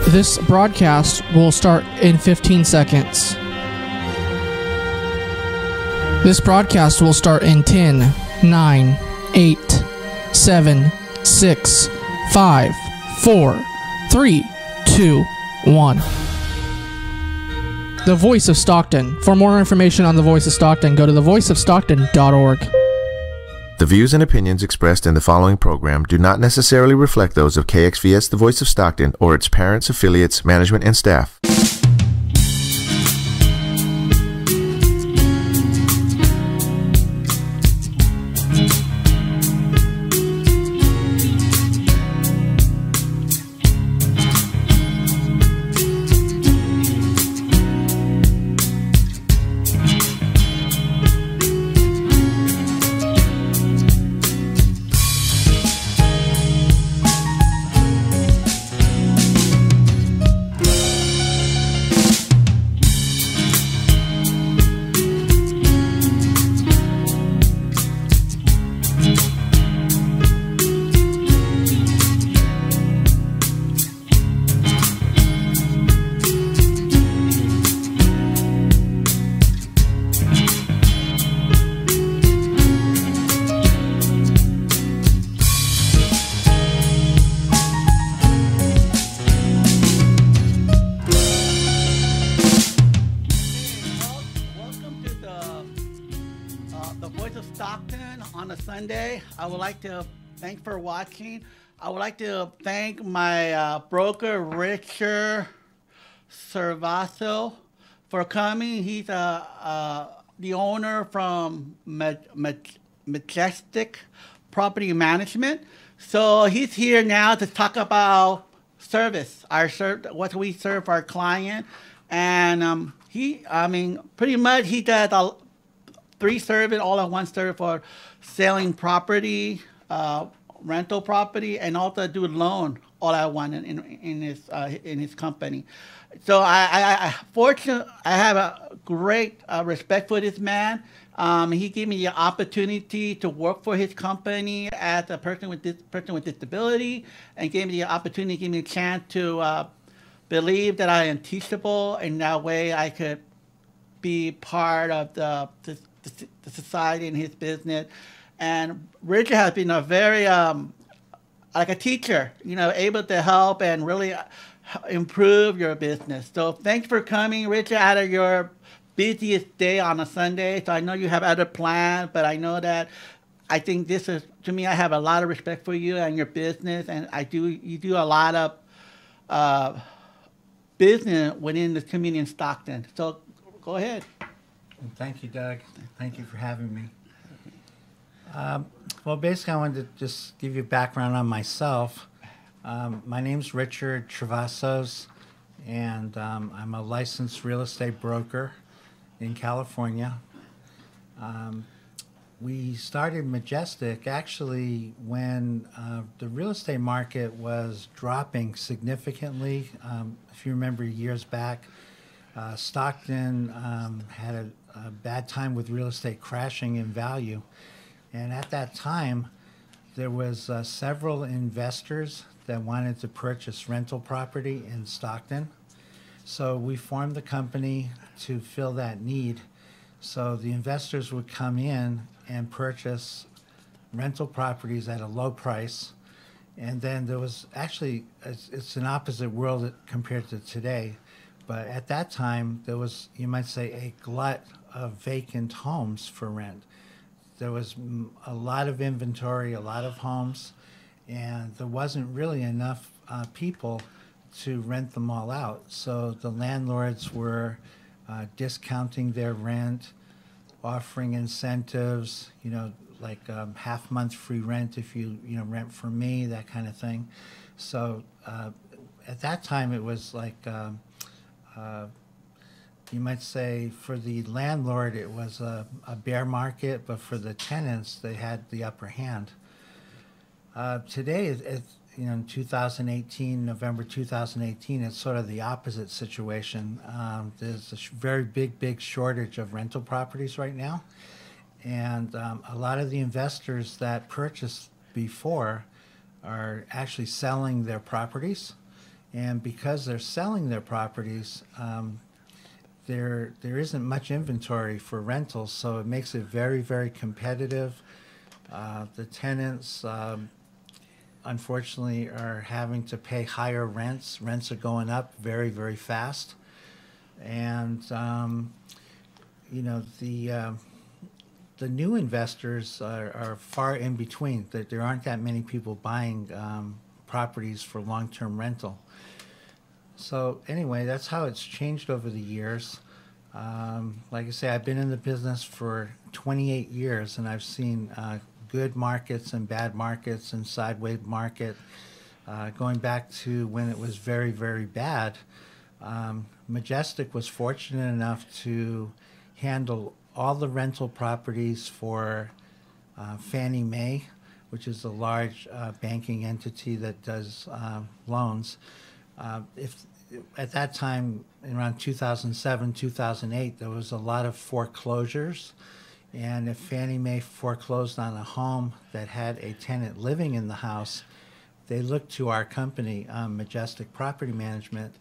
This broadcast will start in 15 seconds. This broadcast will start in 10, 9, 8, 7, 6, 5, 4, 3, 2, 1. The Voice of Stockton. For more information on The Voice of Stockton, go to thevoiceofstockton.org. The views and opinions expressed in the following program do not necessarily reflect those of KXVS The Voice of Stockton or its parents, affiliates, management, and staff. I would like to thank for watching. I would like to thank my broker, Richard Cervaso, for coming. He's the owner from Majestic Property Management. So he's here now to talk about service, what we serve our client. And pretty much he does 3 service, all at one service for selling property, rental property, and also do loan all at one in his company. So I have a great respect for this man. He gave me the opportunity to work for his company as a person with disability, and gave me the opportunity, gave me a chance to believe that I am teachable, and that way I could be part of the society and his business. And Richard has been a very, like a teacher, able to help and really improve your business. So thanks for coming, Richard, out of your busiest day on a Sunday. So I know you have other plans, but I know that I think this is, to me, I have a lot of respect for you and your business. And you do a lot of business within the community in Stockton. So go ahead. Thank you, Doug. Thank you for having me. Well, basically, I wanted to just give you background on myself. My name's Richard Travasos, and I'm a licensed real estate broker in California. We started Majestic actually when the real estate market was dropping significantly. If you remember years back, Stockton had a bad time with real estate crashing in value. And at that time, there was several investors that wanted to purchase rental property in Stockton. So we formed the company to fill that need. So the investors would come in and purchase rental properties at a low price. And then there was actually, it's an opposite world compared to today. But at that time, there was, you might say, a glut of vacant homes for rent. There was a lot of inventory, a lot of homes, and there wasn't really enough people to rent them all out. So the landlords were discounting their rent, offering incentives, like half-month free rent if you rent from me, that kind of thing. So at that time, it was like you might say for the landlord it was a bear market, but for the tenants they had the upper hand. Today, in 2018, November 2018, it's sort of the opposite situation. There's a very big shortage of rental properties right now, and a lot of the investors that purchased before are actually selling their properties And because they're selling their properties, there isn't much inventory for rentals, so it makes it very, very competitive. The tenants, unfortunately, are having to pay higher rents. Rents are going up very, very fast. And, you know, the new investors are far in between. There aren't that many people buying properties for long-term rental. So anyway, that's how it's changed over the years. Like I say, I've been in the business for 28 years, and I've seen good markets and bad markets and sideways market. Going back to when it was very, very bad, Majestic was fortunate enough to handle all the rental properties for Fannie Mae, which is a large banking entity that does loans. If at that time, around 2007, 2008, there was a lot of foreclosures. And if Fannie Mae foreclosed on a home that had a tenant living in the house, they looked to our company, Majestic Property Management,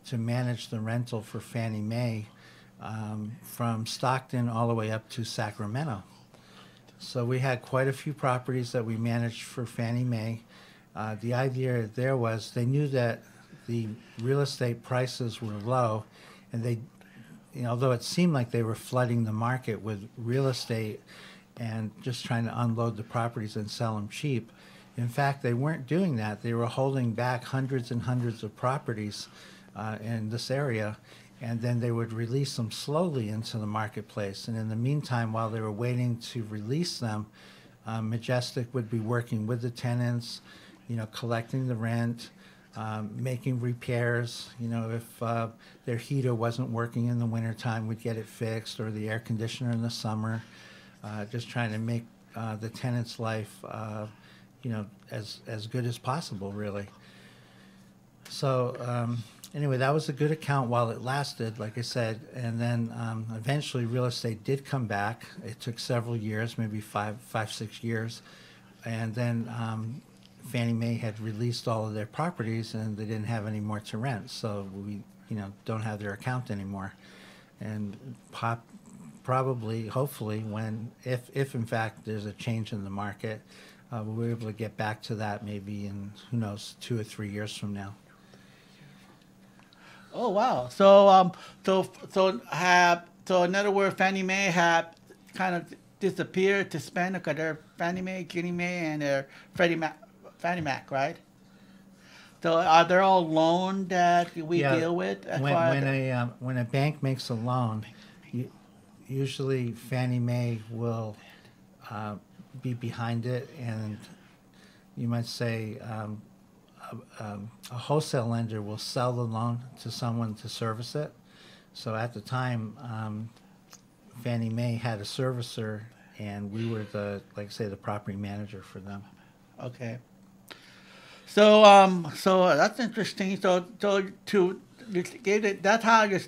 to manage the rental for Fannie Mae from Stockton all the way up to Sacramento. So we had quite a few properties that we managed for Fannie Mae. The idea there was they knew that the real estate prices were low, and they, you know, although it seemed like they were flooding the market with real estate and just trying to unload the properties and sell them cheap. In fact, they weren't doing that. They were holding back hundreds and hundreds of properties in this area, and then they would release them slowly into the marketplace. And in the meantime, while they were waiting to release them, Majestic would be working with the tenants, you know, collecting the rent, making repairs. You know, if their heater wasn't working in the wintertime, we'd get it fixed, or the air conditioner in the summer, just trying to make the tenant's life, you know, as good as possible, really. So anyway, that was a good account while it lasted, like I said, and then eventually real estate did come back. It took several years, maybe five, 6 years, and then Fannie Mae had released all of their properties, and they didn't have any more to rent, so we, you know, don't have their account anymore. And probably, hopefully, when, if in fact there's a change in the market, we'll be able to get back to that maybe in, who knows, 2 or 3 years from now. Oh wow! So so in other words, Fannie Mae had kind of disappeared to spend because they're Fannie Mae, Ginnie Mae, and they're Fannie Mac, right? So are they all loans that we deal with? When a bank makes a loan, usually Fannie Mae will be behind it, and you might say a wholesale lender will sell the loan to someone to service it. So at the time, Fannie Mae had a servicer, and we were the, like I say, the property manager for them. Okay. So so that's interesting. So that's how your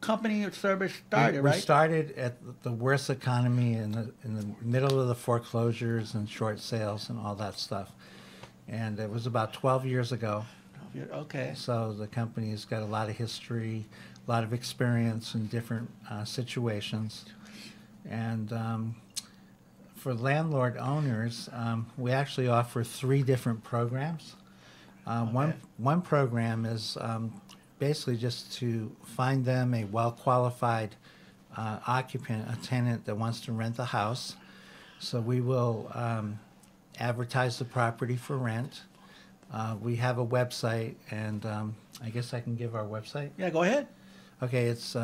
company service started, right? We started at the worst economy in the middle of the foreclosures and short sales and all that stuff. And it was about 12 years ago. Okay. So the company's got a lot of history, a lot of experience in different situations. And for landlord owners, we actually offer 3 different programs. One program is basically just to find them a well-qualified occupant, a tenant that wants to rent the house. So we will advertise the property for rent. We have a website, and I guess I can give our website. Yeah, go ahead. Okay, it's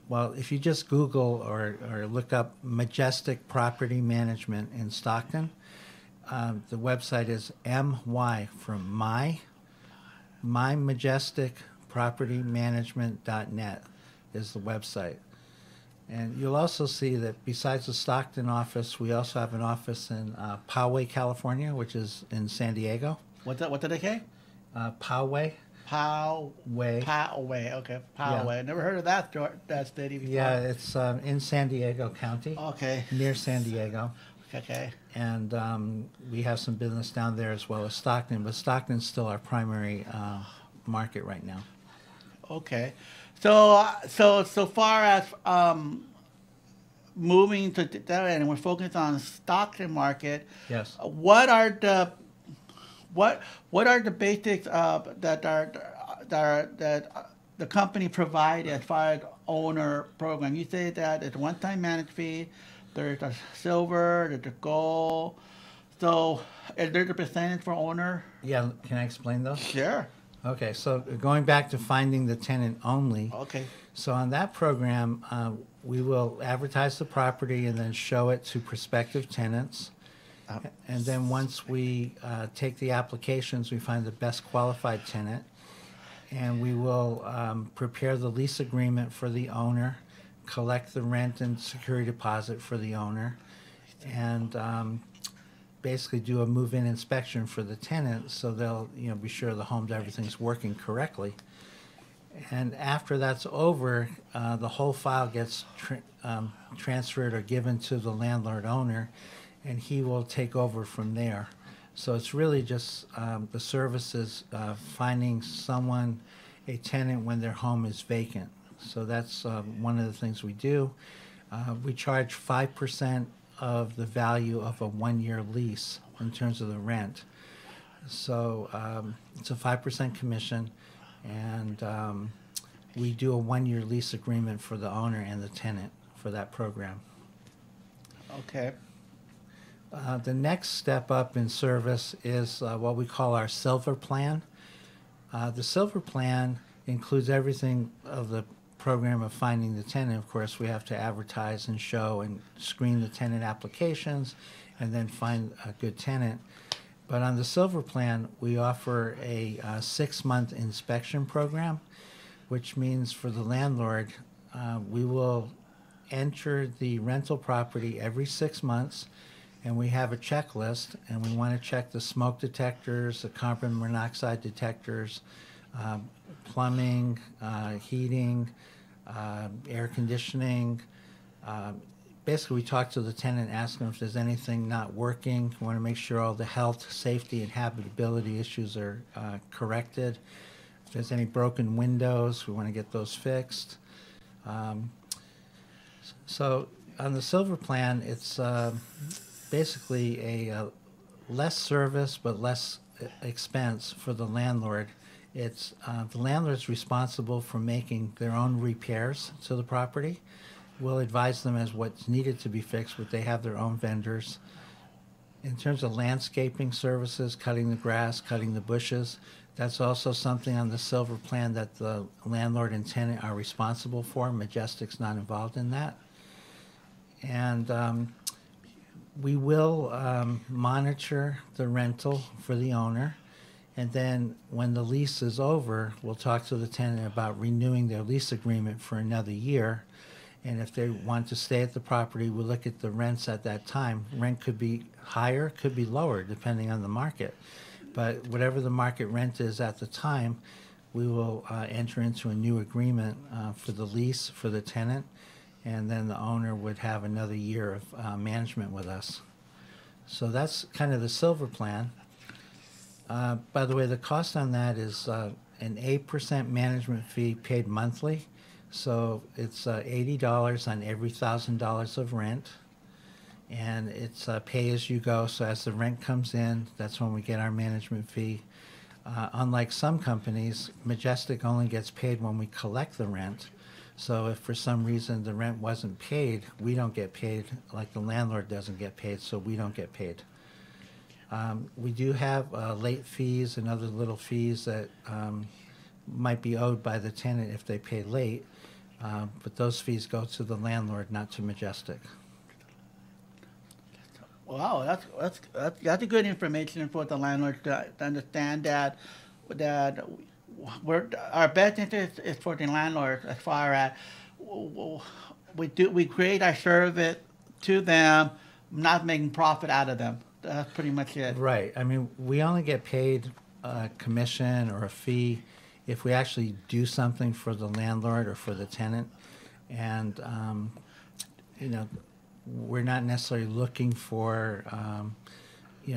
well, if you just Google or look up Majestic Property Management in Stockton, the website is MY from mymajesticpropertymanagement.net is the website. And you'll also see that besides the Stockton office, we also have an office in Poway, California, which is in San Diego. What did they say? Poway. Poway. Okay. Poway. Yeah. Never heard of that city before. Yeah, it's in San Diego County. Okay. Near San Diego. Okay. And we have some business down there as well as Stockton, but Stockton's still our primary market right now. Okay. So far as moving to that, and we're focused on Stockton market. Yes. What are the basics that the company provide as far as owner program? You say that it's one-time management fee. There's a silver. There's a gold. So is there the percentage for owner? Yeah, can I explain those? Sure. Okay, so going back to finding the tenant only. Okay. So on that program, we will advertise the property and then show it to prospective tenants. And then once we take the applications, we find the best qualified tenant, and we will prepare the lease agreement for the owner, collect the rent and security deposit for the owner, and basically do a move-in inspection for the tenant, so they'll be sure the home's everything's working correctly. And after that's over, the whole file gets transferred or given to the landlord owner, and he will take over from there. So it's really just the services, finding someone, a tenant, when their home is vacant. So that's one of the things we do. We charge 5% of the value of a one-year lease in terms of the rent. So it's a 5% commission, and we do a one-year lease agreement for the owner and the tenant for that program. Okay. The next step up in service is what we call our Silver Plan. The Silver Plan includes everything of the program of finding the tenant. Of course, we have to advertise and show and screen the tenant applications and then find a good tenant. But on the Silver Plan, we offer a 6-month inspection program, which means for the landlord, we will enter the rental property every 6 months, and we have a checklist, and we want to check the smoke detectors, the carbon monoxide detectors, plumbing, heating, air conditioning. Basically, we talk to the tenant, ask them if there's anything not working. We want to make sure all the health, safety, and habitability issues are corrected. If there's any broken windows, we want to get those fixed. So on the Silver Plan, it's basically a less service but less expense for the landlord. It's the landlord's responsible for making their own repairs to the property. We'll advise them as what's needed to be fixed, but they have their own vendors. In terms of landscaping services, cutting the grass, cutting the bushes, that's also something on the Silver Plan that the landlord and tenant are responsible for. Majestic's not involved in that. And we will monitor the rental for the owner. And then when the lease is over, we'll talk to the tenant about renewing their lease agreement for another year. And if they want to stay at the property, we'll look at the rents at that time. Rent could be higher, could be lower, depending on the market. But whatever the market rent is at the time, we will enter into a new agreement for the lease for the tenant, and then the owner would have another year of management with us. So that's kind of the Silver Plan. By the way, the cost on that is an 8% management fee paid monthly. So it's $80 on every $1,000 of rent. And it's pay as you go. So as the rent comes in, that's when we get our management fee. Unlike some companies, Majestic only gets paid when we collect the rent. So if for some reason the rent wasn't paid, we don't get paid, like the landlord doesn't get paid, so we don't get paid. We do have late fees and other little fees that might be owed by the tenant if they pay late, but those fees go to the landlord, not to Majestic. Wow, that's a good information for the landlord to understand that our best interest is for the landlord as far as we create our service to them, not making profit out of them. That's pretty much it. Right. I mean, we only get paid a commission or a fee if we actually do something for the landlord or for the tenant, and we're not necessarily looking for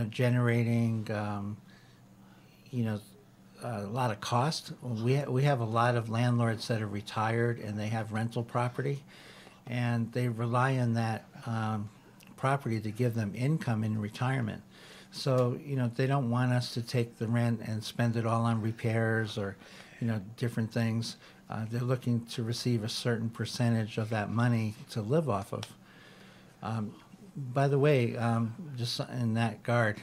generating a lot of cost. We have a lot of landlords that are retired and they have rental property, and they rely on that property to give them income in retirement. So, they don't want us to take the rent and spend it all on repairs or, different things. They're looking to receive a certain percentage of that money to live off of. By the way, just in that regard,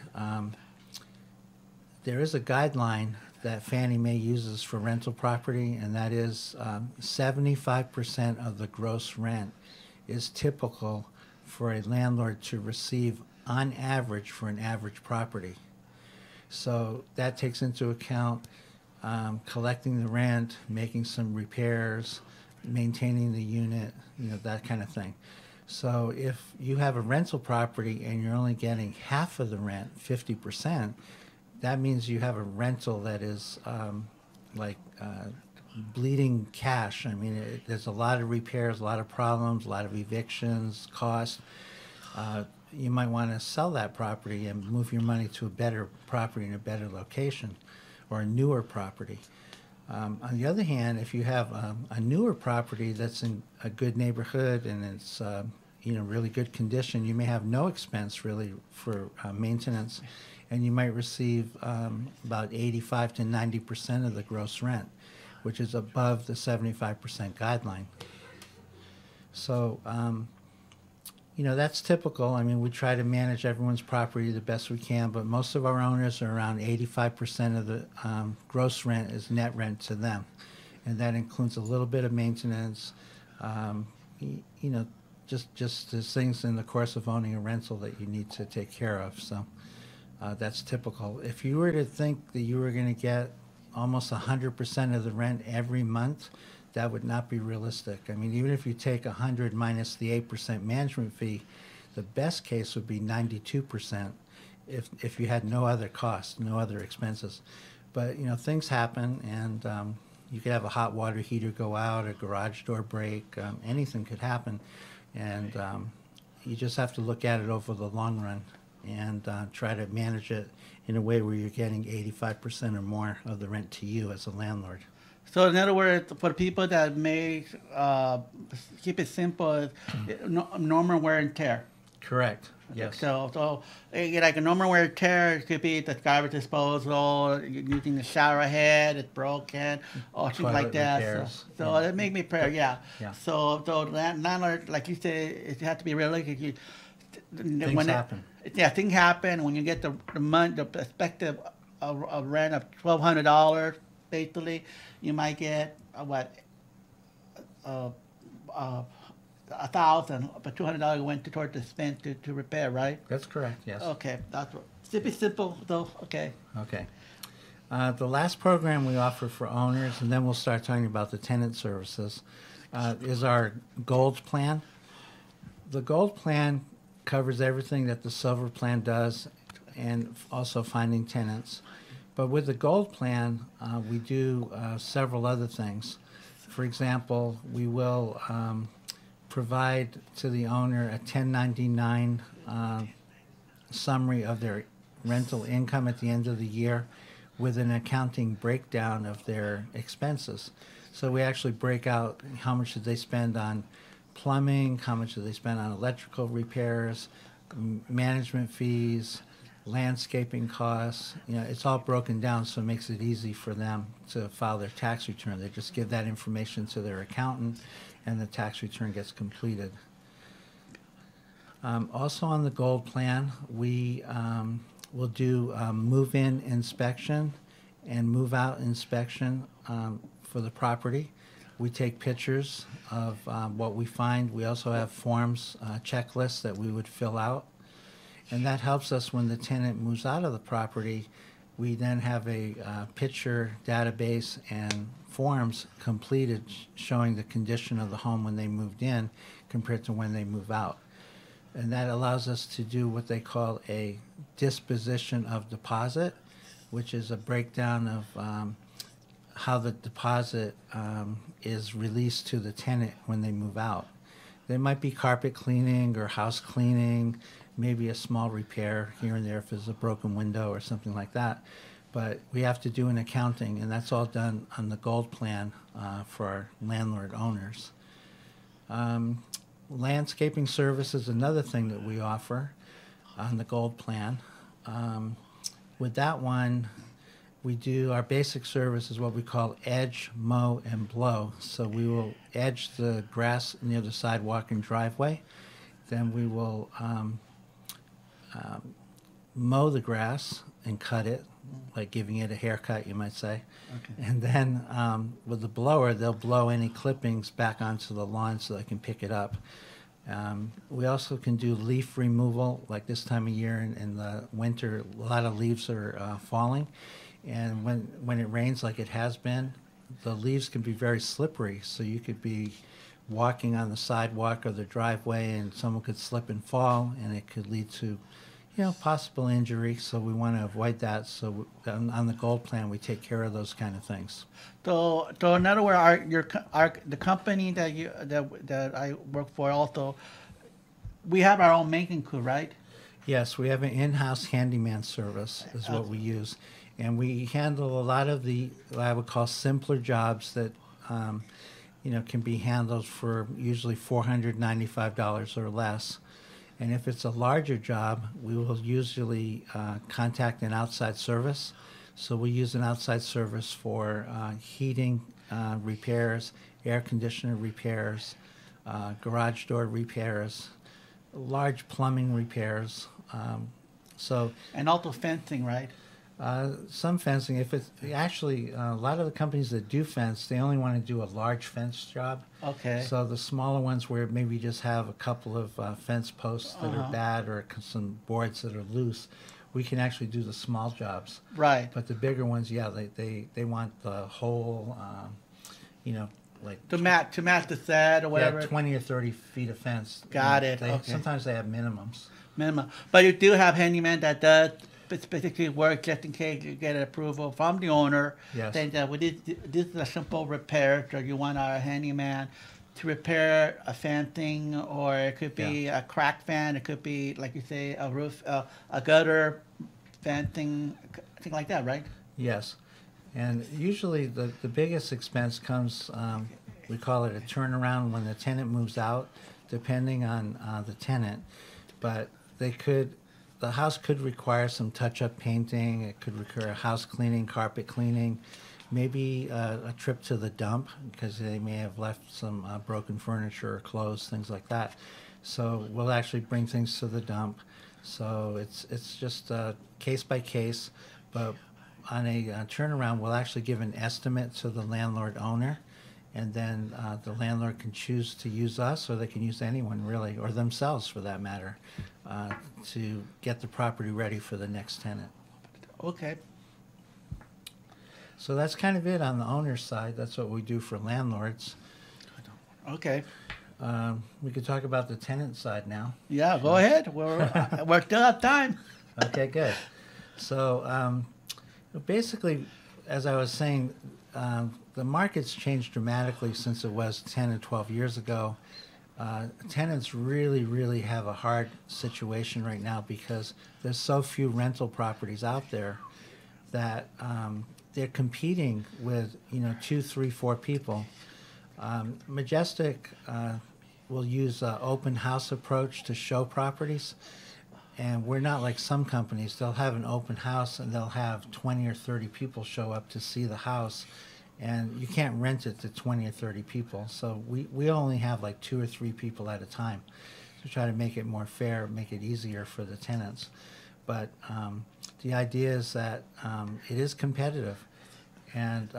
there is a guideline that Fannie Mae uses for rental property, and that is 75% of the gross rent is typical for a landlord to receive on average for an average property. So that takes into account collecting the rent, making some repairs, maintaining the unit, that kind of thing. So if you have a rental property and you're only getting half of the rent, 50%, that means you have a rental that is bleeding cash. I mean, there's a lot of repairs, a lot of problems, a lot of evictions, costs. You might want to sell that property and move your money to a better property in a better location or a newer property. On the other hand, if you have a newer property that's in a good neighborhood and it's really good condition, you may have no expense really for maintenance, and you might receive about 85 to 90% of the gross rent, which is above the 75% guideline. So, that's typical. I mean, we try to manage everyone's property the best we can, but most of our owners are around 85% of the gross rent is net rent to them. And that includes a little bit of maintenance, just the things in the course of owning a rental that you need to take care of. So that's typical. If you were to think that you were going to get almost 100% of the rent every month, that would not be realistic. I mean, even if you take 100 minus the 8% management fee, the best case would be 92% if you had no other costs, no other expenses. But, things happen, and you could have a hot water heater go out, a garage door break, anything could happen. And you just have to look at it over the long run and try to manage it in a way where you're getting 85% or more of the rent to you as a landlord. So in other words, for people that may keep it simple, normal wear and tear. Correct. Yes. So like a normal wear and tear could be the garbage disposal, using the shower head, it's broken, or things like that. So that make me prayer, yeah. So landlord, like you say, it has to be realistic. Things happen. Things happen. When you get the month, the perspective of rent of $1,200, basically, you might get $1,000, but $200 went toward the spend to repair, right? That's correct. Yes. Okay, that's what. It's simple though. Okay. Okay. The last program we offer for owners, and then we'll start talking about the tenant services, is our Gold Plan. The Gold Plan covers everything that the Silver Plan does, and also finding tenants. But with the Gold Plan, we do several other things. For example, we will provide to the owner a 1099 summary of their rental income at the end of the year with an accounting breakdown of their expenses. So we actually break out how much did they spend on plumbing, how much did they spend on electrical repairs, management fees, landscaping costs. It's all broken down, so it makes it easy for them to file their tax return. They just give that information to their accountant, and the tax return gets completed. Also on the Gold Plan, we will do move-in inspection and move-out inspection for the property. We take pictures of what we find. We also have forms, checklists that we would fill out. And that helps us when the tenant moves out of the property. We then have a picture database and forms completed showing the condition of the home when they moved in compared to when they move out. And that allows us to do what they call a disposition of deposit, which is a breakdown of how the deposit is released to the tenant when they move out. There might be carpet cleaning or house cleaning, maybe a small repair here and there if there's a broken window or something like that. but we have to do an accounting, and that's all done on the gold plan for our landlord owners. Landscaping service is another thing that we offer on the gold plan. With that one, we do our basic service is what we call edge, mow, and blow. So we will edge the grass near the sidewalk and driveway. Then we will mow the grass and cut it, like giving it a haircut, you might say. Okay. And then with the blower, they'll blow any clippings back onto the lawn so they can pick it up. We also can do leaf removal, like this time of year in the winter, a lot of leaves are falling. And when it rains like it has been, the leaves can be very slippery. So you could be walking on the sidewalk or the driveway and someone could slip and fall and it could lead to, possible injury. So we want to avoid that. So on the gold plan, we take care of those kind of things. So in other words, the company that I work for also, we have our own maintenance crew, right? Yes, we have an in-house handyman service is what we use. And we handle a lot of the, what I would call simpler jobs that, can be handled for usually $495 or less. And if it's a larger job, we will usually contact an outside service. So we use an outside service for heating repairs, air conditioner repairs, garage door repairs, large plumbing repairs. And also fencing, right? Some fencing. If it's actually a lot of the companies that do fence, they only want to do a large fence job. Okay. So the smaller ones where maybe just have a couple of fence posts that are bad or some boards that are loose, we can actually do the small jobs. Right. But the bigger ones, yeah, they want the whole, like to match the set or whatever. 20 or 30 feet of fence. Got it. Okay. Okay. Sometimes they have minimums. Minimum, but you do have handyman that does specifically work just in case you get approval from the owner. Yes. Saying that this is a simple repair, so you want our handyman to repair a fencing, or it could be a cracked fan, it could be, like you say, a roof, a gutter fencing, thing like that, right? Yes. And usually the biggest expense comes, we call it a turnaround when the tenant moves out, depending on the tenant. But the house could require some touch-up painting. It could require house cleaning, carpet cleaning, maybe a trip to the dump because they may have left some broken furniture or clothes, things like that. So we'll actually bring things to the dump. So it's just case by case. But on a turnaround, we'll actually give an estimate to the landlord owner, and then the landlord can choose to use us, or they can use anyone really, or themselves for that matter, to get the property ready for the next tenant. Okay. So that's kind of it on the owner's side. That's what we do for landlords. Okay. We could talk about the tenant side now. Yeah, go ahead. We're still at time. Okay, good. So basically, as I was saying, the market's changed dramatically since it was 10 and 12 years ago. Tenants really have a hard situation right now because there's so few rental properties out there that they're competing with 2, 3, 4 people. Majestic will use an open house approach to show properties, and we're not like some companies. They'll have an open house and they'll have 20 or 30 people show up to see the house, and you can't rent it to 20 or 30 people. So we only have like 2 or 3 people at a time to try to make it more fair, make it easier for the tenants. But the idea is that it is competitive, and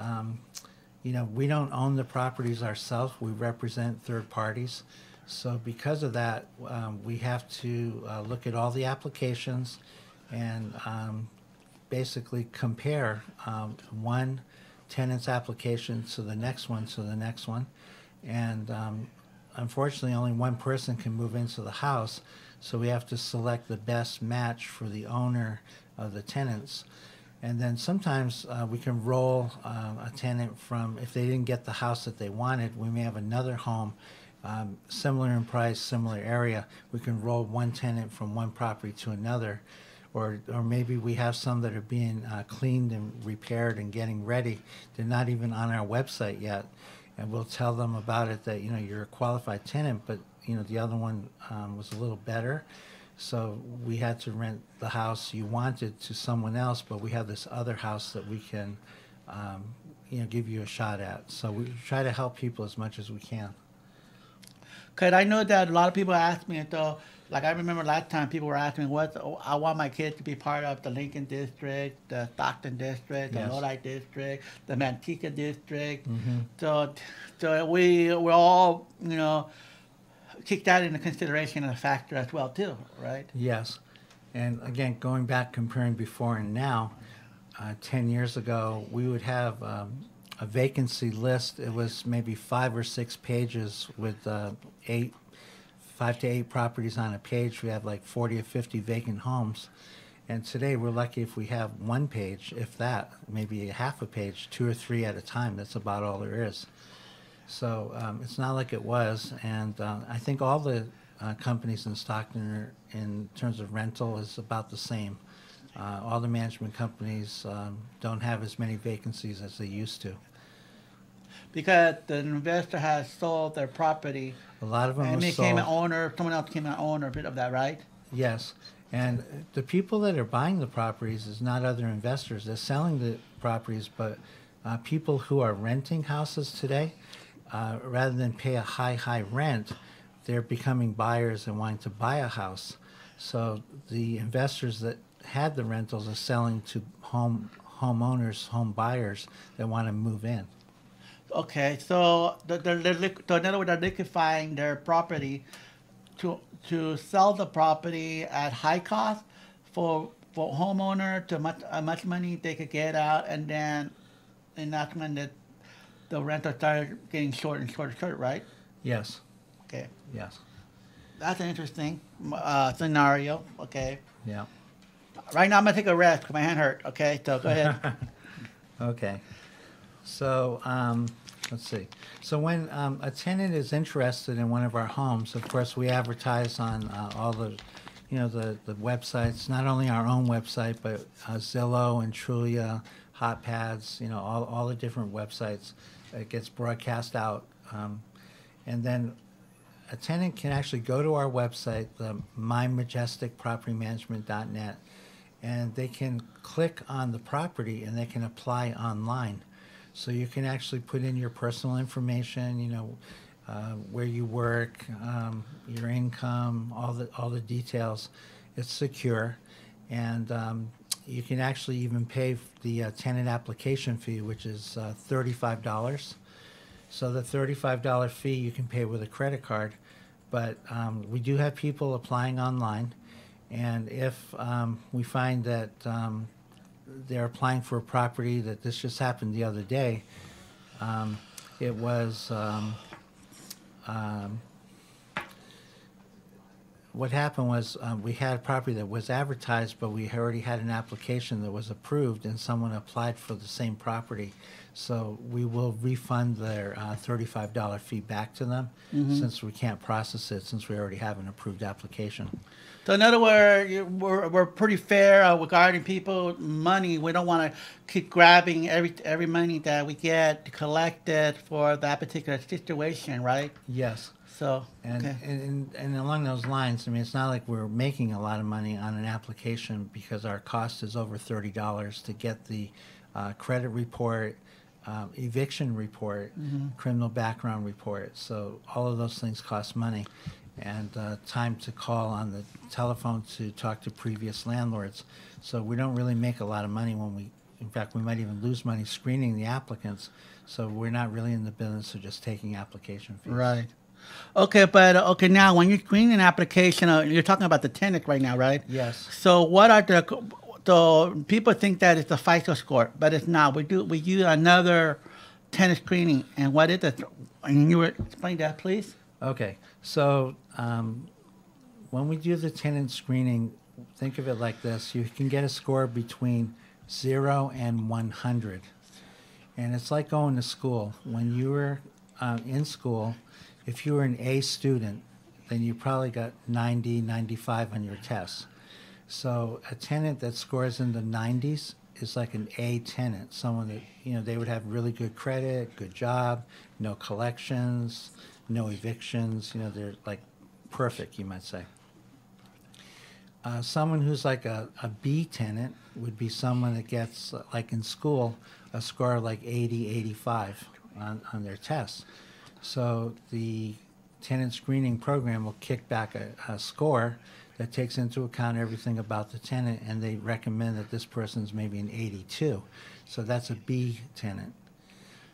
we don't own the properties ourselves. We represent third parties. So because of that, we have to look at all the applications and basically compare one tenant's application to the next one to the next one. And unfortunately, only one person can move into the house, so we have to select the best match for the owner of the tenants. And then sometimes we can roll a tenant from, if they didn't get the house that they wanted, we may have another home similar in price, similar area. We can roll one tenant from one property to another. or maybe we have some that are being cleaned and repaired and getting ready. They're not even on our website yet, and we'll tell them about it, that you're a qualified tenant, but the other one was a little better, so we had to rent the house you wanted to someone else, but we have this other house that we can give you a shot at. So we try to help people as much as we can. Because I know that a lot of people ask me, though, like I remember last time people were asking me, I want my kids to be part of the Lincoln District, the Stockton District, the Yes. Lodi District, the Manteca District. Mm-hmm. So we're all, kick that into consideration and a factor as well, too, right? Yes. And again, going back, comparing before and now, 10 years ago, we would have a vacancy list. It was maybe 5 or 6 pages with 5 to 8 properties on a page. We have like 40 or 50 vacant homes. And today we're lucky if we have 1 page, if that, maybe a half a page, 2 or 3 at a time. That's about all there is. So it's not like it was. And I think all the companies in Stockton are, in terms of rental, is about the same. All the management companies don't have as many vacancies as they used to. Because the investor has sold their property A lot of them and are became an sold. owner, someone else became an owner, a bit of that, right? Yes. And the people that are buying the properties is not other investors. They're selling the properties, but people who are renting houses today, rather than pay a high rent, they're becoming buyers and wanting to buy a house. So the investors that had the rentals are selling to homeowners, home buyers that want to move in. Okay, so so in other words, they're liquefying their property to sell the property at high cost for homeowner to much money they could get out, and that's when the rental started getting short and short, right? Yes. Okay, Yes. that's an interesting scenario. Okay, Yeah. right now I'm gonna take a rest because my hand hurt. Okay, so go ahead. Okay. So let's see. So when a tenant is interested in one of our homes, of course, we advertise on all the, the websites, not only our own website, but Zillow and Trulia, Hotpads, all the different websites. It gets broadcast out. And then a tenant can actually go to our website, the mymajesticpropertymanagement.net, and they can click on the property and they can apply online. So you can actually put in your personal information, where you work, your income, all the details. It's secure, and you can actually even pay the tenant application fee, which is $35. So the $35 fee you can pay with a credit card, but we do have people applying online, and if we find that they're applying for a property, that this just happened the other day, it was what happened was we had a property that was advertised, but we already had an application that was approved, and someone applied for the same property. So we will refund their $35 fee back to them, since we can't process it, since we already have an approved application. So in other words, we're pretty fair regarding people money. We don't want to keep grabbing every money that we get to collect it for that particular situation, right? Yes. So And, okay. and along those lines, I mean, it's not like we're making a lot of money on an application, because our cost is over $30 to get the credit report, eviction report, criminal background report. So all of those things cost money, and time to call on the telephone to talk to previous landlords. So we don't really make a lot of money in fact, we might even lose money screening the applicants. So we're not really in the business of just taking application fees. Right. Okay, but now when you're screening an application, you're talking about the tenant right now, right? Yes. So what are so people think that it's a FICO score, but it's not. We use another tenant screening, and what is it? And you were explain that, please. Okay, so when we do the tenant screening, think of it like this. You can get a score between 0 and 100. And it's like going to school. When you were in school, if you were an A student, then you probably got 90, 95 on your tests. So a tenant that scores in the 90s is like an A tenant, someone that, they would have really good credit, good job, no collections, no evictions, they're like perfect, you might say. Someone who's like a B tenant would be someone that gets, like in school, a score of like 80, 85 on their tests. So the tenant screening program will kick back a score that takes into account everything about the tenant, and they recommend that this person's maybe an 82. So that's a B tenant.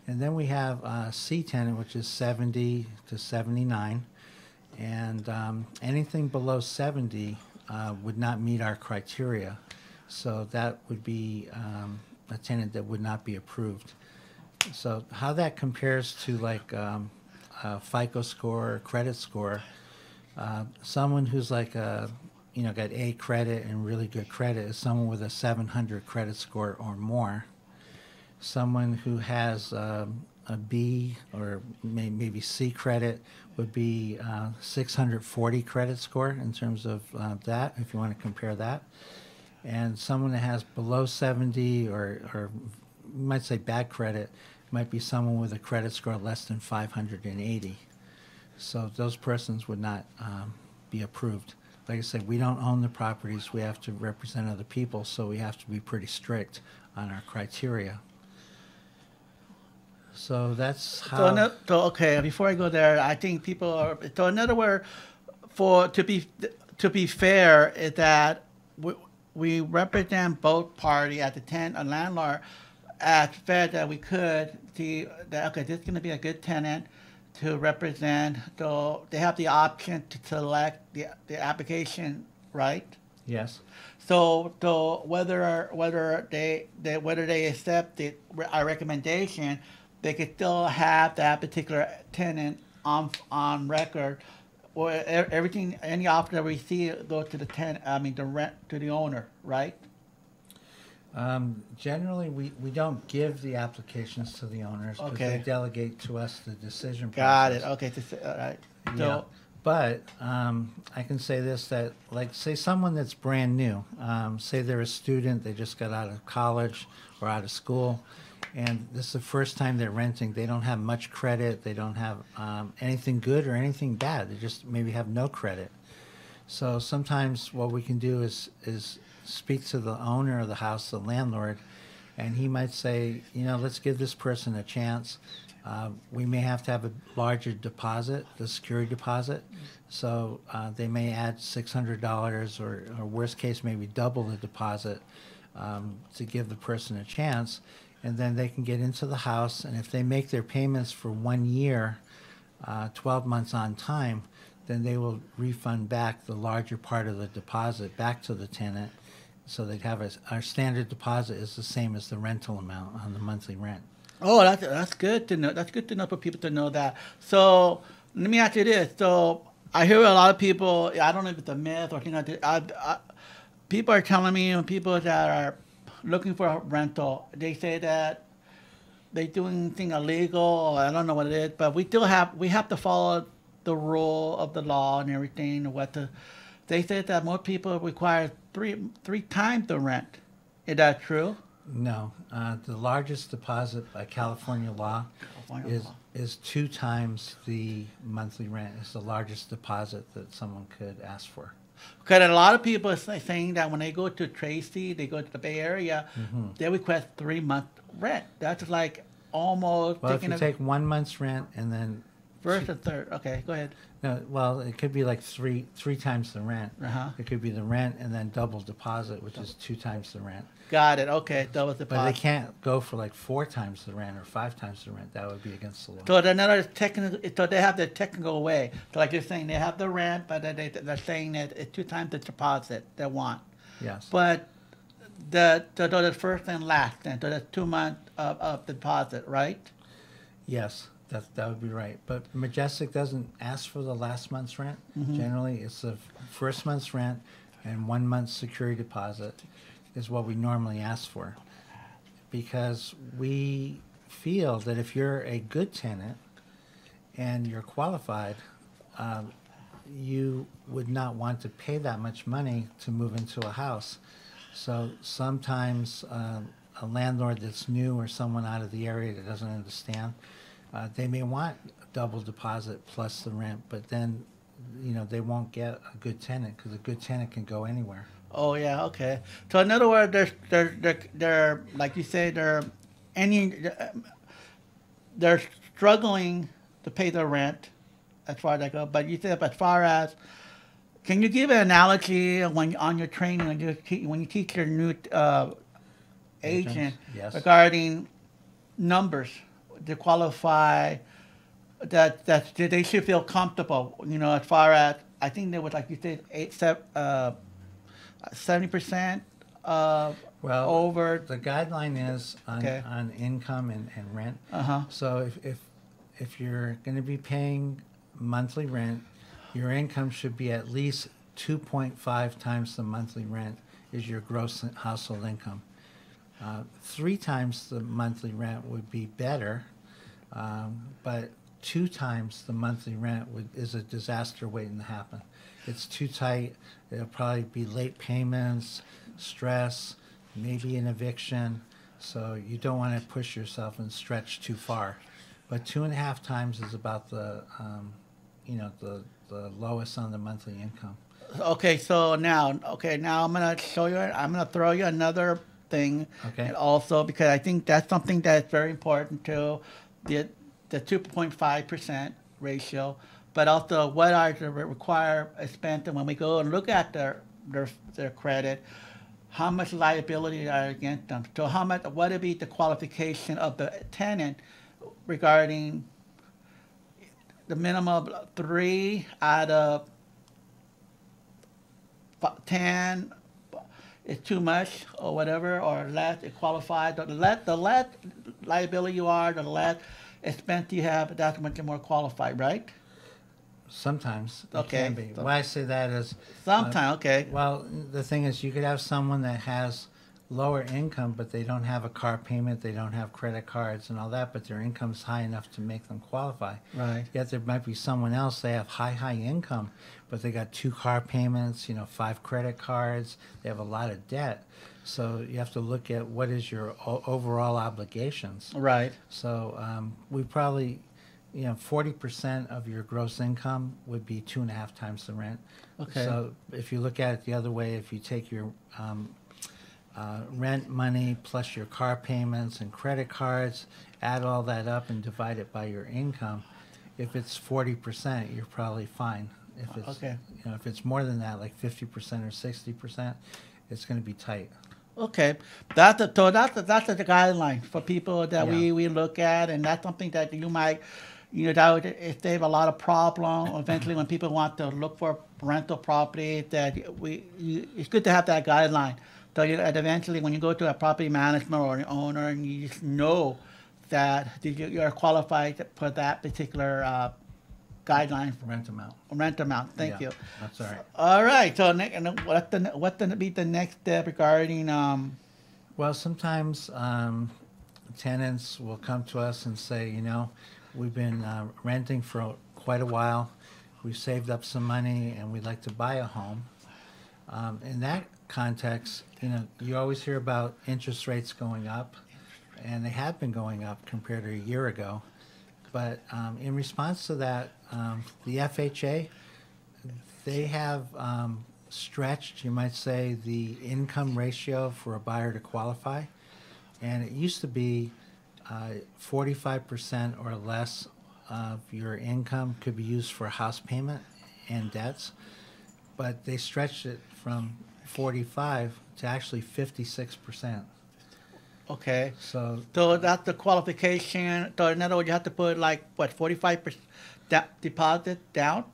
And then we have a C tenant, which is 70 to 79. And anything below 70 would not meet our criteria. So that would be a tenant that would not be approved. So how that compares to like a FICO score or credit score, someone who's like got A credit and really good credit is someone with a 700 credit score or more. Someone who has a B or maybe C credit would be 640 credit score in terms of that, if you want to compare that. And someone that has below 70 or you might say bad credit might be someone with a credit score less than 580. So those persons would not be approved. Like I said, we don't own the properties. We have to represent other people, so we have to be pretty strict on our criteria. So that's how. So okay, before I go there, I think people are. So in other words, to be fair, is that we represent both parties as a tenant, a landlord, as fair that we could see that okay, this is going to be a good tenant to represent. So they have the option to select the application, right? Yes. So whether they accept our recommendation, they could still have that particular tenant on record, or everything, any offer that we see goes to the tenant. I mean, the rent to the owner, right? Generally, we don't give the applications to the owners because Okay. they delegate to us the decision Got process. it. Okay. All right. Yeah. So, But I can say this, that like say someone that's brand new, say they're a student, they just got out of college or out of school, and this is the first time they're renting. They don't have much credit. They don't have anything good or anything bad. They just maybe have no credit. So sometimes what we can do is speak to the owner of the house, the landlord, and he might say, let's give this person a chance. We may have to have a larger deposit, the security deposit. So they may add $600 or worst case, maybe double the deposit to give the person a chance. And then they can get into the house. And if they make their payments for 1 year, 12 months on time, then they will refund back the larger part of the deposit back to the tenant. So they'd have our standard deposit is the same as the rental amount on the monthly rent. oh, that's good to know. That's good to know for people to know that. So let me ask you this. So I hear a lot of people. I don't know if it's a myth or thing like that. People are telling me, people that are looking for a rental, they say that they're doing anything illegal. I don't know what it is, but we have to follow the rule of the law and everything. They say that most people require three times the rent. Is that true? No, the largest deposit by California law is 2 times the monthly rent. Is the largest deposit that someone could ask for. Because a lot of people are saying that when they go to Tracy, they go to the Bay Area, they request 3 month rent. That's like almost Well, if you take 1 month's rent and then first and third. Okay, go ahead. no, well, it could be like three times the rent. Uh-huh. It could be the rent and then double deposit, which is 2 times the rent. Got it. Okay, that was the But they can't go for like 4 times the rent or 5 times the rent. That would be against the law. So another technical. So they have the technical way. So like you're saying, they have the rent, but they're saying that it's 2 times the deposit they want. Yes. But the first and last, then so that's 2 months of deposit, right? Yes, that would be right. But Majestic doesn't ask for the last month's rent. Generally, it's the first month's rent and 1 month's security deposit is what we normally ask for. Because we feel that if you're a good tenant and you're qualified, you would not want to pay that much money to move into a house. So sometimes a landlord that's new or someone out of the area that doesn't understand, they may want double deposit plus the rent, but then they won't get a good tenant because a good tenant can go anywhere. Oh yeah, okay. So in other words, they're like you say, they're struggling to pay their rent as far as that goes. But you said as far as, can you give an analogy when on your training when you teach your new agent Yes. regarding numbers to qualify that they should feel comfortable, as far as, I think there was, like you said, 70% over. The guideline is Okay. on income and rent. Uh-huh. So if you're going to be paying monthly rent, your income should be at least 2.5 times the monthly rent is your gross household income. 3 times the monthly rent would be better, but 2 times the monthly rent is a disaster waiting to happen. It's too tight. It'll probably be late payments, stress, maybe an eviction. So you don't want to push yourself and stretch too far. But 2.5 times is about the lowest on the monthly income. Okay, so now I'm gonna show you. I'm gonna throw you another thing. Okay. And also, because I think that's something that's very important too, the 2.5% ratio, but also what are the required expenses when we go and look at their credit, how much liability are against them. So what would be the qualification of the tenant regarding the minimum of 3 out of 10 is too much or whatever, or less it qualifies. The less liability you are, the less expense you have, that's much more qualified, right? Sometimes it Okay. can be. So- Why I say that is Sometimes, okay. well, the thing is, you could have someone that has lower income, but they don't have a car payment, they don't have credit cards and all that, but their income's high enough to make them qualify. Right. Yet there might be someone else, they have high income, but they got 2 car payments, 5 credit cards, they have a lot of debt. So you have to look at what is your overall obligations. Right. So we probably, 40% of your gross income would be 2.5 times the rent. Okay. So if you look at it the other way, if you take your rent money plus your car payments and credit cards, add all that up and divide it by your income, if it's 40%, you're probably fine. If it's, Okay. if it's more than that, like 50% or 60%, it's going to be tight. Okay, that's the guideline for people that Yeah. we look at, and that's something that you might, that would save a lot of problem eventually when people want to look for rental property. That it's good to have that guideline. So and eventually, when you go to a property management or an owner, and you just know that you're qualified for that particular guideline for Rent amount. rent amount. Thank Yeah, you. That's all right. All right. So, what be the next step regarding? Well, sometimes tenants will come to us and say, we've been renting for quite a while. We've saved up some money and we'd like to buy a home. In that context, you always hear about interest rates going up, and they have been going up compared to a year ago. But in response to that, the FHA, they have stretched, you might say, the income ratio for a buyer to qualify. And it used to be 45% or less of your income could be used for house payment and debts. But they stretched it from 45 to actually 56%. Okay. So So that's the qualification. So in other words, you have to put 45% deposit down.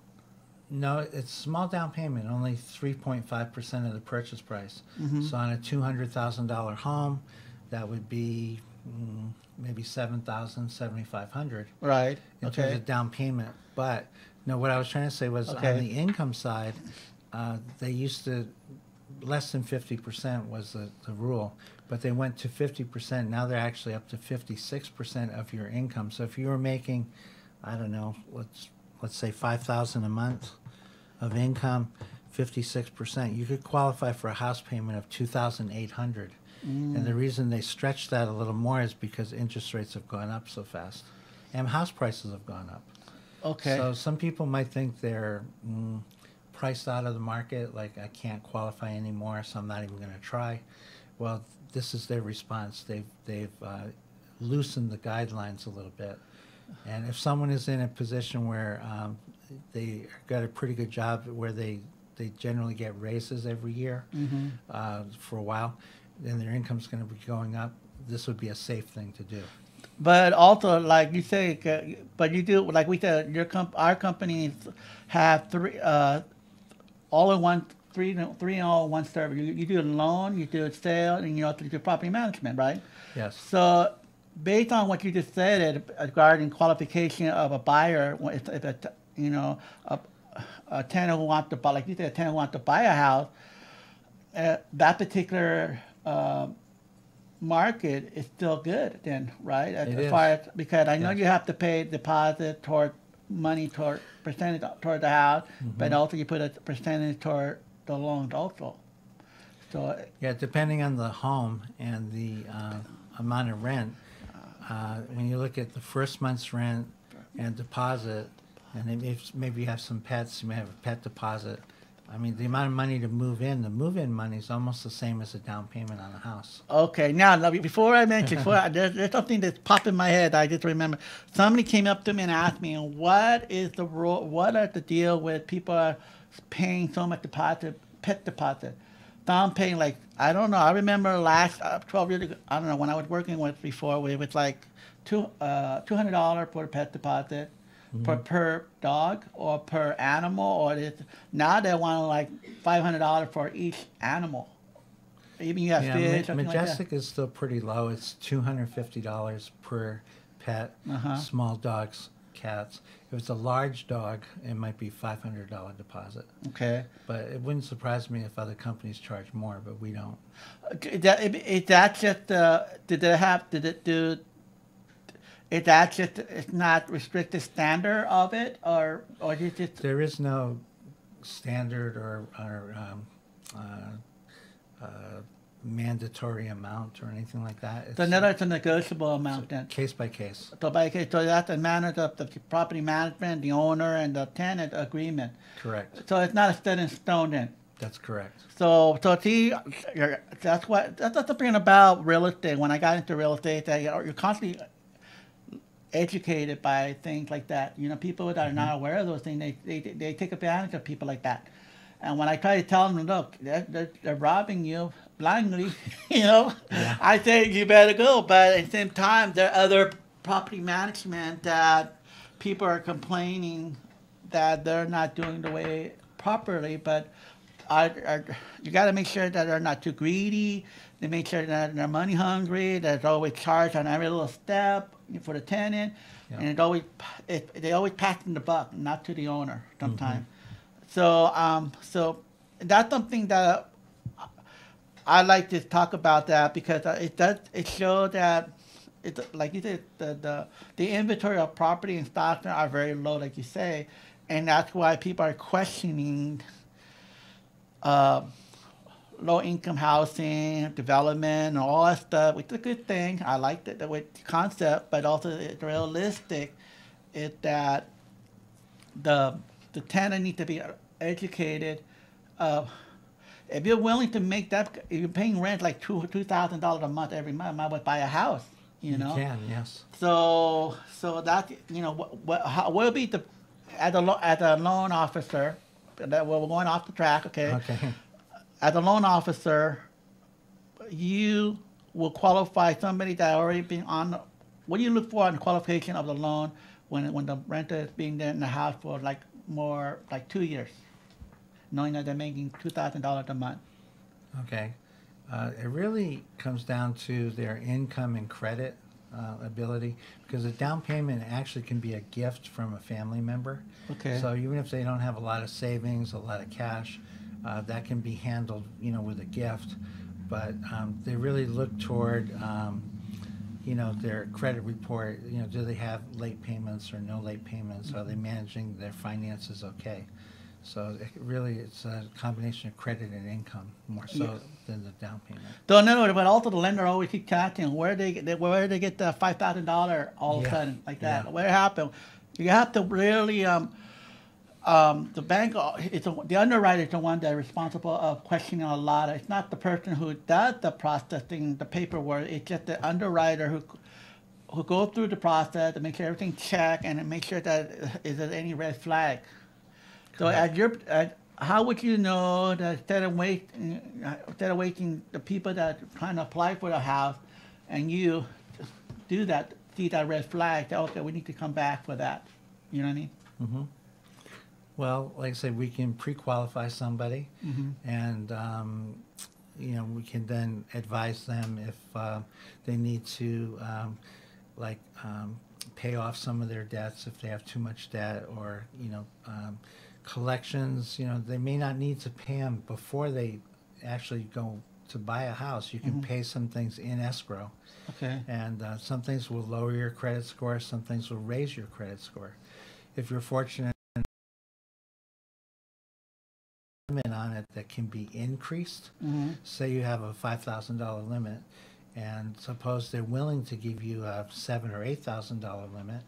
no, it's small down payment, only 3.5% of the purchase price. So on a $200,000 home, that would be maybe $7,000, $7,500 Right. in terms Okay. of down payment. But no, what I was trying to say was Okay. on the income side, they used to less than 50% was the rule, but they went to 50%. Now they're actually up to 56% of your income. So if you were making, I don't know, let's say $5,000 a month, of income, 56%. You could qualify for a house payment of $2,800. And the reason they stretch that a little more is because interest rates have gone up so fast, and house prices have gone up. Okay. So some people might think they're priced out of the market, like I can't qualify anymore, so I'm not even going to try. Well, this is their response. They've loosened the guidelines a little bit. And if someone is in a position where they got a pretty good job where they generally get raises every year for a while, then their income's going to be going up, this would be a safe thing to do. But also, like you say, but you do, like we said, our companies have three in all one service. You do a loan, you do a sale, and you also do property management, right? Yes. So, based on what you just said regarding qualification of a buyer, if a tenant who wants to buy, like you said, a tenant who wants to buy a house, that particular market is still good then, right? As far as, because I know you have to pay deposit toward percentage toward the house, but also you put a percentage toward the loans also. So yeah, depending on the home and the amount of rent, when you look at the first month's rent and deposit, and then maybe you have some pets, you may have a pet deposit. I mean, the amount of money to move in, the move-in money is almost the same as a down payment on a house. Okay, now before I mention, there's something that's popped in my head. I just remember somebody came up to me and asked me, "What is the rule? What are the deal with people are paying so much deposit, pet deposit?" So I'm paying like, I don't know. I remember last 12 years ago. I don't know when I was working with before. It was like $200 for a pet deposit. Per dog or per animal, or now they want like $500 for each animal. Even you have fish. Majestic is still pretty low. It's $250 per pet. Small dogs, cats. If it's a large dog, it might be $500 deposit. Okay. But it wouldn't surprise me if other companies charge more, but we don't. Is that just Is that just, it's not restricted standard of it, or is it? There is no standard or mandatory amount or anything like that. So now it's a negotiable amount then? Case by case. So by case, so that's the manner of the property management, the owner, and the tenant agreement. Correct. So it's not a set in stone then? That's correct. So see, that's the thing about real estate. When I got into real estate, that you're constantly educated by things like that. You know, people that are not aware of those things, they take advantage of people like that. And when I try to tell them, look, they're robbing you blindly, you know, I say you better go. But at the same time, there are other property management that people are complaining that they're not doing the way properly. But you got to make sure that they're not too greedy. They make sure that they're money hungry. There's always charge on every little step for the tenant, and they always passing the buck, not to the owner sometimes. So that's something that I like to talk about, that because it shows that like you said, the inventory of property in Stockton are very low, like you say, and that's why people are questioning low-income housing, development, and all that stuff. It's a good thing. I like the concept, but also it's realistic. Is that the tenant needs to be educated. If you're willing to make that, if you're paying rent like $2,000 a month every month, might well buy a house. You know. You can, yes. So that, you know, what will be as a loan officer, that we're going off the track, okay? Okay. As a loan officer, you will qualify somebody that already been on. What do you look for in the qualification of the loan when the renter is being there in the house for like 2 years, knowing that they're making $2,000 a month? Okay. It really comes down to their income and credit ability, because a down payment actually can be a gift from a family member. Okay. So even if they don't have a lot of savings, a lot of cash, that can be handled, you know, with a gift. But they really look toward, you know, their credit report. You know, do they have late payments or no late payments? Are they managing their finances okay? So it's a combination of credit and income more so than the down payment. So in other words, but also the lender always keeps catching where they get the $5,000 all of a sudden like that. Yeah. Where it happened? You have to really the bank, the underwriter is the one that's responsible of questioning a lot. It's not the person who does the processing, the paperwork. It's just the underwriter who goes through the process and make sure everything's checked and make sure that is there any red flag. So how would you know that instead of waiting the people that are trying to apply for the house and you do that, see that red flag, say, okay, we need to come back for that. You know what I mean? Mm-hmm. Well, like I said, we can pre-qualify somebody, and we can then advise them if they need to, pay off some of their debts if they have too much debt, or collections. They may not need to pay them before they actually go to buy a house. You can pay some things in escrow, and some things will lower your credit score. Some things will raise your credit score. If you're fortunate on it that can be increased. Say you have a $5,000 limit, and suppose they're willing to give you a $7,000 or $8,000 limit.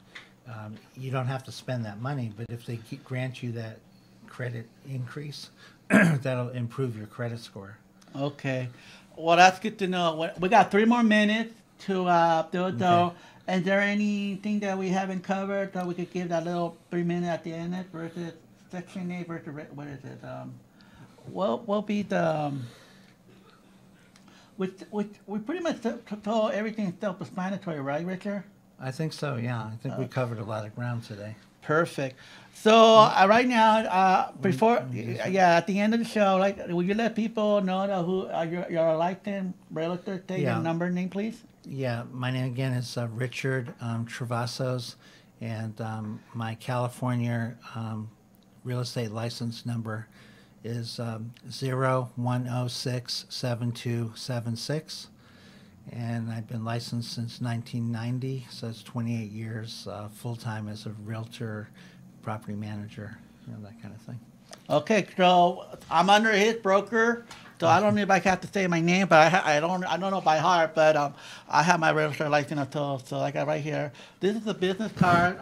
You don't have to spend that money, but if they grant you that credit increase, that'll improve your credit score. Okay, well that's good to know. We got 3 more minutes to do it though. Is there anything that we haven't covered that we could give that little 3 minutes at the end versus Section 8 versus what is it? What will be the we pretty much told everything self-explanatory, right, Richard? I think so. Yeah, I think we covered a lot of ground today. Perfect. So right now, before at the end of the show, will you let people know that who you're a licensed realtor? Take your number and name, please. Yeah, my name again is Richard Travassos, and my California real estate license number is 01067276, and I've been licensed since 1990, so it's 28 years full-time as a realtor, property manager, that kind of thing. Okay, so I'm under his broker, so I don't know if I have to say my name, but I don't know by heart, but I have my realtor license, so I got right here. This is the business card,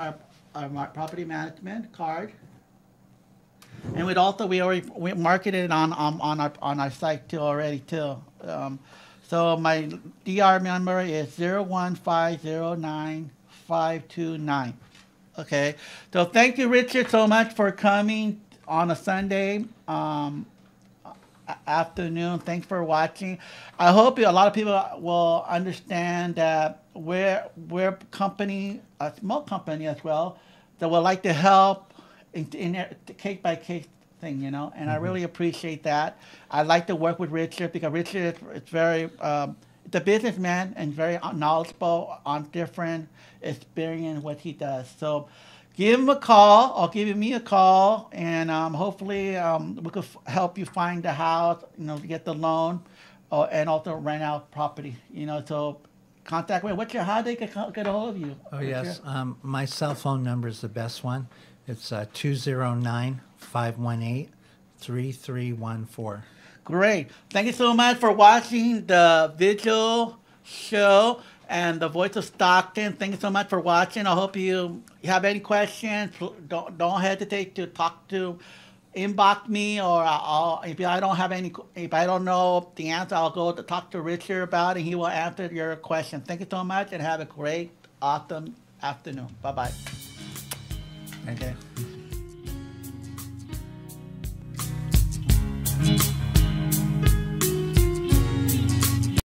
our property management card. And we marketed it on our site too already too. So my DR number is 01509-529. Okay. So thank you, Richard, so much for coming on a Sunday afternoon. Thanks for watching. I hope a lot of people will understand that we're a company, a small company as well, that would like to help in a case by case thing, and I really appreciate that. I like to work with Richard because Richard is very, the businessman and very knowledgeable on different experience what he does. So give him a call or give me a call, and hopefully we could help you find the house, to get the loan, and also rent out property, so contact me. How they get a hold of you? Oh, yes. My cell phone number is the best one. It's 209-518-3314. Great. Thank you so much for watching the visual show and the Voice of Stockton. Thank you so much for watching. I hope you have any questions. Don't hesitate to inbox me, or if I don't know the answer, I'll go to talk to Richard about it, and he will answer your question. Thank you so much, and have a great, awesome afternoon. Bye-bye. Okay.